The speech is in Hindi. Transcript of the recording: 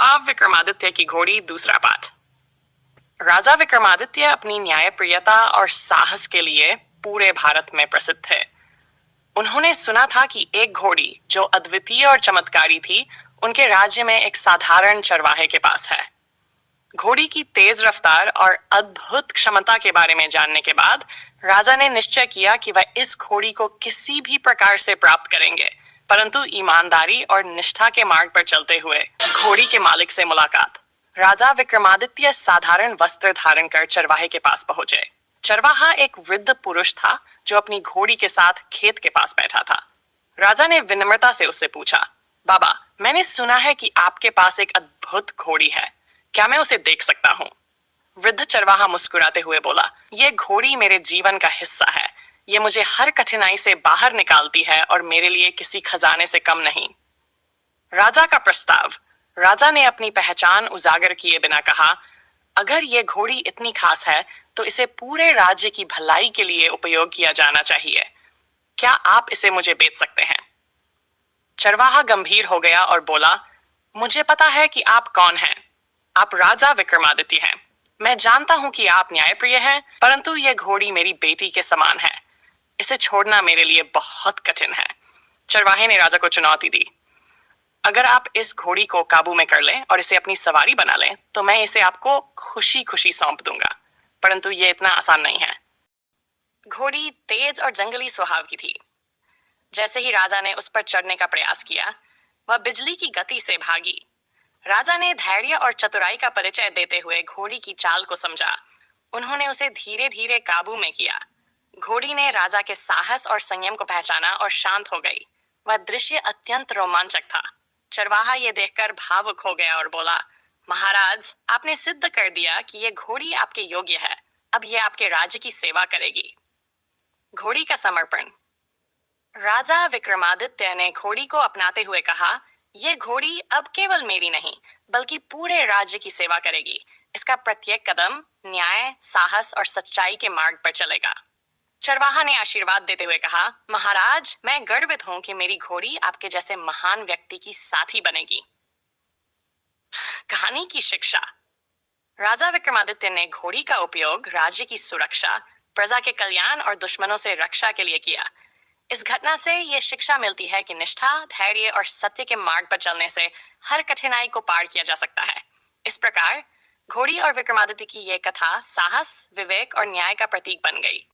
आप विक्रमादित्य की घोड़ी दूसरा पाठ। राजा विक्रमादित्य अपनी न्यायप्रियता और साहस के लिए पूरे भारत में प्रसिद्ध थे। उन्होंने सुना था कि एक घोड़ी जो अद्वितीय और चमत्कारी थी, उनके राज्य में एक साधारण चरवाहे के पास है। घोड़ी की तेज रफ्तार और अद्भुत क्षमता के बारे में जानने के बाद राजा ने निश्चय किया कि वह इस घोड़ी को किसी भी प्रकार से प्राप्त करेंगे, परंतु ईमानदारी और निष्ठा के मार्ग पर चलते हुए। घोड़ी के मालिक से मुलाकात। राजा विक्रमादित्य साधारण वस्त्र धारण कर चरवाहे के पास पहुंचे। चरवाहा एक वृद्ध पुरुष था जो अपनी घोड़ी के साथ खेत के पास बैठा था। राजा ने विनम्रता से उससे पूछा, बाबा, मैंने सुना है कि आपके पास एक अद्भुत घोड़ी है, क्या मैं उसे देख सकता हूँ? वृद्ध चरवाहा मुस्कुराते हुए बोला, ये घोड़ी मेरे जीवन का हिस्सा है। ये मुझे हर कठिनाई से बाहर निकालती है और मेरे लिए किसी खजाने से कम नहीं। राजा का प्रस्ताव। राजा ने अपनी पहचान उजागर किए बिना कहा, अगर ये घोड़ी इतनी खास है तो इसे पूरे राज्य की भलाई के लिए उपयोग किया जाना चाहिए। क्या आप इसे मुझे बेच सकते हैं? चरवाहा गंभीर हो गया और बोला, मुझे पता है कि आप कौन हैं। आप राजा विक्रमादित्य हैं। मैं जानता हूं कि आप न्यायप्रिय हैं, परंतु यह घोड़ी मेरी बेटी के समान है। इसे छोड़ना मेरे लिए बहुत कठिन है। चरवाहे ने राजा को चुनौती दी, अगर आप इस घोड़ी को काबू में कर लें और इसे अपनी सवारी बना लें तो मैं इसे आपको खुशी खुशी सौंप दूंगा, परंतु यह इतना आसान नहीं है। घोड़ी तेज और जंगली स्वभाव की थी। जैसे ही राजा ने उस पर चढ़ने का प्रयास किया, वह बिजली की गति से भागी। राजा ने धैर्य और चतुराई का परिचय देते हुए घोड़ी की चाल को समझा। उन्होंने उसे धीरे धीरे काबू में किया। घोड़ी ने राजा के साहस और संयम को पहचाना और शांत हो गई। वह दृश्य अत्यंत रोमांचक था। चरवाहा ये देखकर भावुक हो गया और बोला, महाराज, आपने सिद्ध कर दिया कि यह घोड़ी आपके योग्य है। अब यह आपके राज्य की सेवा करेगी। घोड़ी का समर्पण। राजा विक्रमादित्य ने घोड़ी को अपनाते हुए कहा, यह घोड़ी अब केवल मेरी नहीं बल्कि पूरे राज्य की सेवा करेगी। इसका प्रत्येक कदम न्याय, साहस और सच्चाई के मार्ग पर चलेगा। चरवाहा ने आशीर्वाद देते हुए कहा, महाराज, मैं गर्वित हूं कि मेरी घोड़ी आपके जैसे महान व्यक्ति की साथी बनेगी। कहानी की शिक्षा। राजा विक्रमादित्य ने घोड़ी का उपयोग राज्य की सुरक्षा, प्रजा के कल्याण और दुश्मनों से रक्षा के लिए किया। इस घटना से यह शिक्षा मिलती है कि निष्ठा, धैर्य और सत्य के मार्ग पर चलने से हर कठिनाई को पार किया जा सकता है। इस प्रकार घोड़ी और विक्रमादित्य की यह कथा साहस, विवेक और न्याय का प्रतीक बन गई।